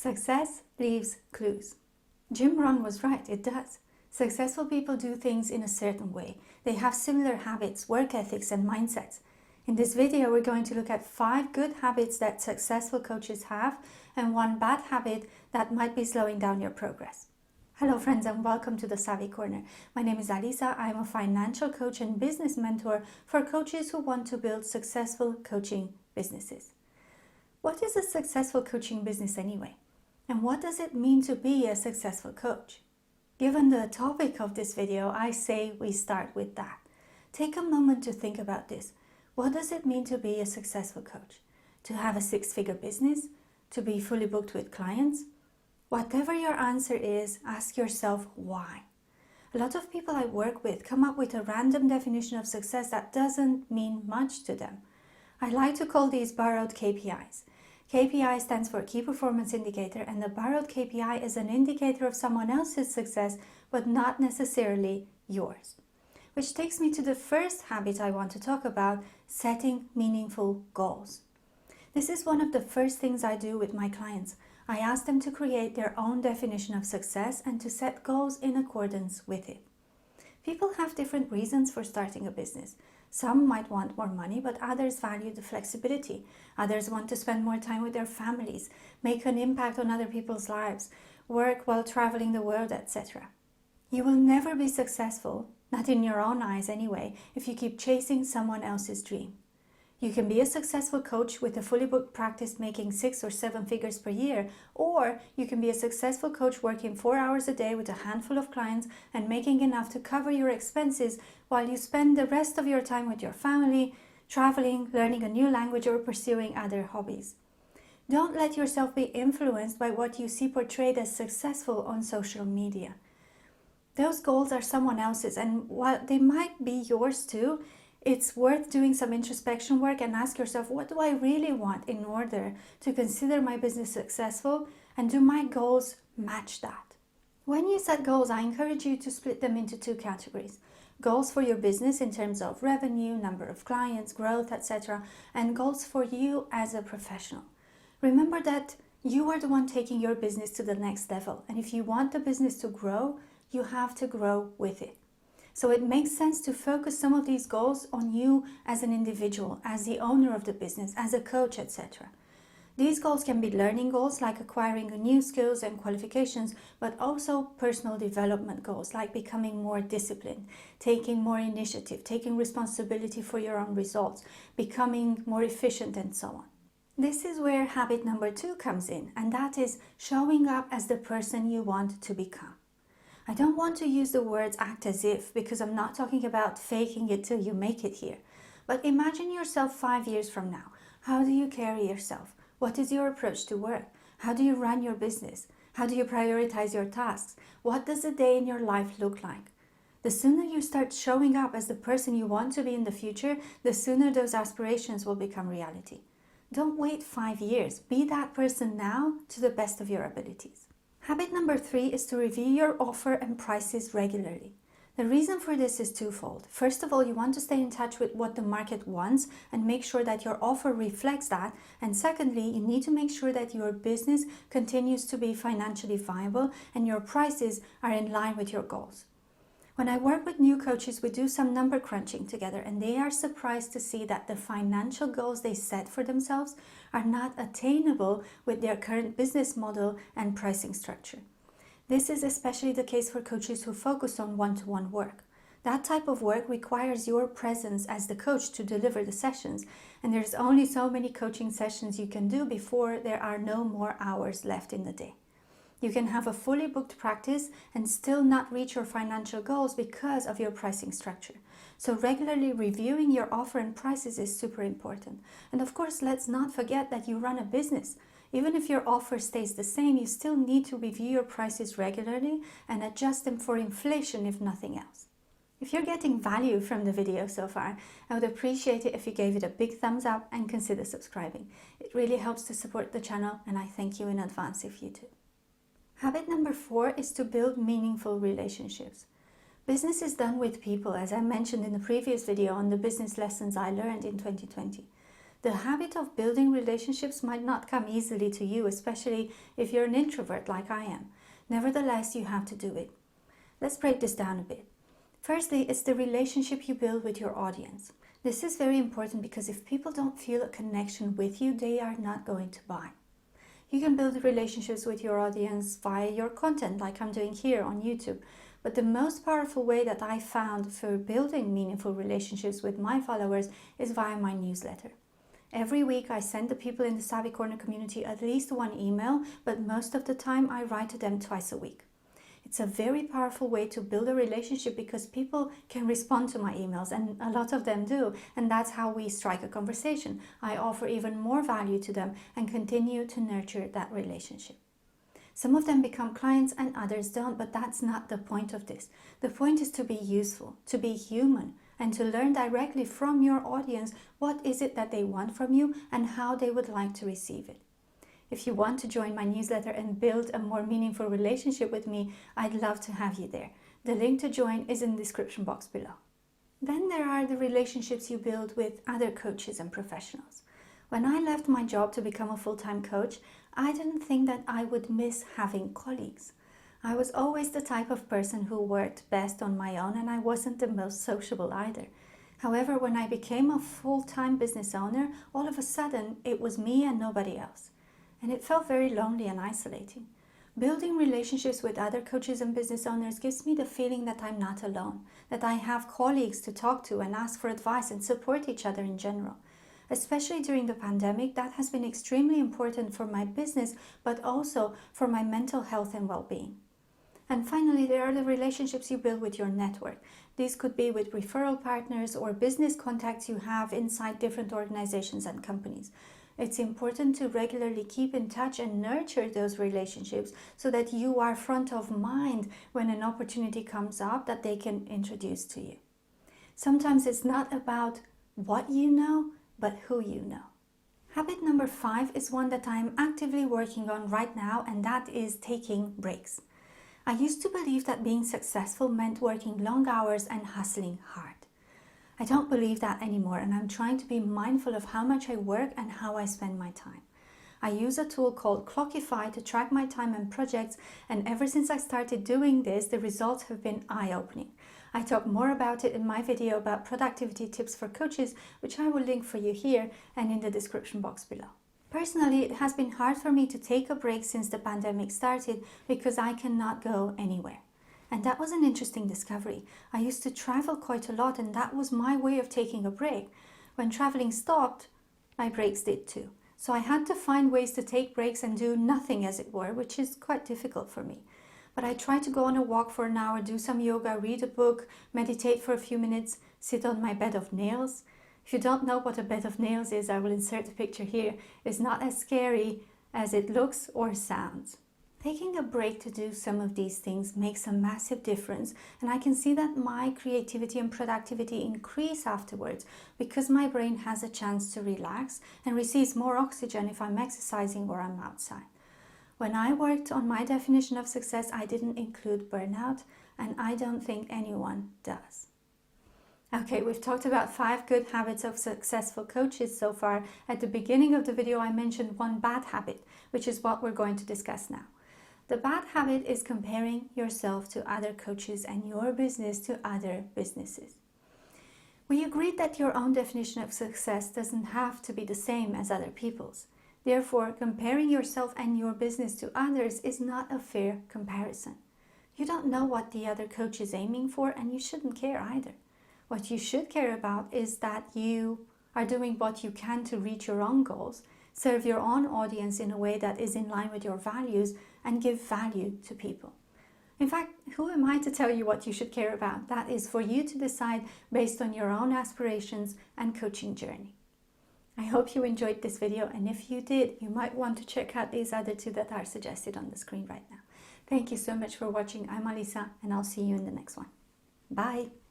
Success leaves clues. Jim Rohn was right, it does. Successful people do things in a certain way. They have similar habits, work ethics, and mindsets. In this video, we're going to look at 5 good habits that successful coaches have and 1 bad habit that might be slowing down your progress. Hello friends, and welcome to the Savvy Corner. My name is Alisa. I'm a financial coach and business mentor for coaches who want to build successful coaching businesses. What is a successful coaching business anyway? And what does it mean to be a successful coach? Given the topic of this video, I say we start with that. Take a moment to think about this. What does it mean to be a successful coach? To have a 6-figure business? To be fully booked with clients? Whatever your answer is, ask yourself why. A lot of people I work with come up with a random definition of success that doesn't mean much to them. I like to call these borrowed KPIs. KPI stands for Key Performance Indicator, and the borrowed KPI is an indicator of someone else's success, but not necessarily yours. Which takes me to the first habit I want to talk about, setting meaningful goals. This is one of the first things I do with my clients. I ask them to create their own definition of success and to set goals in accordance with it. People have different reasons for starting a business. Some might want more money, but others value the flexibility. Others want to spend more time with their families, make an impact on other people's lives, work while traveling the world, etc. You will never be successful, not in your own eyes anyway, if you keep chasing someone else's dream. You can be a successful coach with a fully booked practice making 6 or 7 figures per year, or you can be a successful coach working 4 hours a day with a handful of clients and making enough to cover your expenses while you spend the rest of your time with your family, traveling, learning a new language, or pursuing other hobbies. Don't let yourself be influenced by what you see portrayed as successful on social media. Those goals are someone else's, and while they might be yours too, it's worth doing some introspection work and ask yourself, what do I really want in order to consider my business successful, and do my goals match that? When you set goals, I encourage you to split them into 2 categories. Goals for your business in terms of revenue, number of clients, growth, etc., and goals for you as a professional. Remember that you are the one taking your business to the next level, and if you want the business to grow, you have to grow with it. So it makes sense to focus some of these goals on you as an individual, as the owner of the business, as a coach, etc. These goals can be learning goals like acquiring new skills and qualifications, but also personal development goals like becoming more disciplined, taking more initiative, taking responsibility for your own results, becoming more efficient, and so on. This is where habit number 2 comes in, and that is showing up as the person you want to become. I don't want to use the words act as if, because I'm not talking about faking it till you make it here. But imagine yourself 5 years from now. How do you carry yourself? What is your approach to work? How do you run your business? How do you prioritize your tasks? What does a day in your life look like? The sooner you start showing up as the person you want to be in the future, the sooner those aspirations will become reality. Don't wait 5 years. Be that person now to the best of your abilities. Habit number 3 is to review your offer and prices regularly. The reason for this is twofold. First of all, you want to stay in touch with what the market wants and make sure that your offer reflects that. And secondly, you need to make sure that your business continues to be financially viable and your prices are in line with your goals. When I work with new coaches, we do some number crunching together, and they are surprised to see that the financial goals they set for themselves are not attainable with their current business model and pricing structure. This is especially the case for coaches who focus on one-to-one work. That type of work requires your presence as the coach to deliver the sessions, and there's only so many coaching sessions you can do before there are no more hours left in the day. You can have a fully booked practice and still not reach your financial goals because of your pricing structure. So regularly reviewing your offer and prices is super important. And of course, let's not forget that you run a business. Even if your offer stays the same, you still need to review your prices regularly and adjust them for inflation if nothing else. If you're getting value from the video so far, I would appreciate it if you gave it a big thumbs up and consider subscribing. It really helps to support the channel, and I thank you in advance if you do. Habit number 4 is to build meaningful relationships. Business is done with people, as I mentioned in the previous video on the business lessons I learned in 2020. The habit of building relationships might not come easily to you, especially if you're an introvert like I am. Nevertheless, you have to do it. Let's break this down a bit. Firstly, it's the relationship you build with your audience. This is very important because if people don't feel a connection with you, they are not going to buy. You can build relationships with your audience via your content, like I'm doing here on YouTube. But the most powerful way that I found for building meaningful relationships with my followers is via my newsletter. Every week I send the people in the Savvy Corner community at least one email, but most of the time I write to them twice a week. It's a very powerful way to build a relationship because people can respond to my emails, and a lot of them do, and that's how we strike a conversation. I offer even more value to them and continue to nurture that relationship. Some of them become clients and others don't, but that's not the point of this. The point is to be useful, to be human, and to learn directly from your audience what is it that they want from you and how they would like to receive it. If you want to join my newsletter and build a more meaningful relationship with me, I'd love to have you there. The link to join is in the description box below. Then there are the relationships you build with other coaches and professionals. When I left my job to become a full-time coach, I didn't think that I would miss having colleagues. I was always the type of person who worked best on my own, and I wasn't the most sociable either. However, when I became a full-time business owner, all of a sudden it was me and nobody else. And it felt very lonely and isolating. Building relationships with other coaches and business owners gives me the feeling that I'm not alone, that I have colleagues to talk to and ask for advice and support each other in general. Especially during the pandemic, that has been extremely important for my business, but also for my mental health and well-being. And finally, there are the relationships you build with your network. These could be with referral partners or business contacts you have inside different organizations and companies. It's important to regularly keep in touch and nurture those relationships so that you are front of mind when an opportunity comes up that they can introduce to you. Sometimes it's not about what you know, but who you know. Habit number 5 is one that I'm actively working on right now, and that is taking breaks. I used to believe that being successful meant working long hours and hustling hard. I don't believe that anymore, and I'm trying to be mindful of how much I work and how I spend my time. I use a tool called Clockify to track my time and projects, and ever since I started doing this, the results have been eye-opening. I talk more about it in my video about productivity tips for coaches, which I will link for you here and in the description box below. Personally, it has been hard for me to take a break since the pandemic started because I cannot go anywhere. And that was an interesting discovery. I used to travel quite a lot, and that was my way of taking a break. When traveling stopped, my breaks did too. So I had to find ways to take breaks and do nothing, as it were, which is quite difficult for me. But I try to go on a walk for an hour, do some yoga, read a book, meditate for a few minutes, sit on my bed of nails. If you don't know what a bed of nails is, I will insert a picture here. It's not as scary as it looks or sounds. Taking a break to do some of these things makes a massive difference, and I can see that my creativity and productivity increase afterwards because my brain has a chance to relax and receives more oxygen if I'm exercising or I'm outside. When I worked on my definition of success, I didn't include burnout, and I don't think anyone does. Okay, we've talked about 5 good habits of successful coaches so far. At the beginning of the video, I mentioned one bad habit, which is what we're going to discuss now. The bad habit is comparing yourself to other coaches and your business to other businesses. We agreed that your own definition of success doesn't have to be the same as other people's. Therefore, comparing yourself and your business to others is not a fair comparison. You don't know what the other coach is aiming for, and you shouldn't care either. What you should care about is that you are doing what you can to reach your own goals, serve your own audience in a way that is in line with your values, and give value to people. In fact, who am I to tell you what you should care about? That is for you to decide based on your own aspirations and coaching journey. I hope you enjoyed this video, and if you did, you might want to check out these other 2 that are suggested on the screen right now. Thank you so much for watching. I'm Alisa, and I'll see you in the next one. Bye!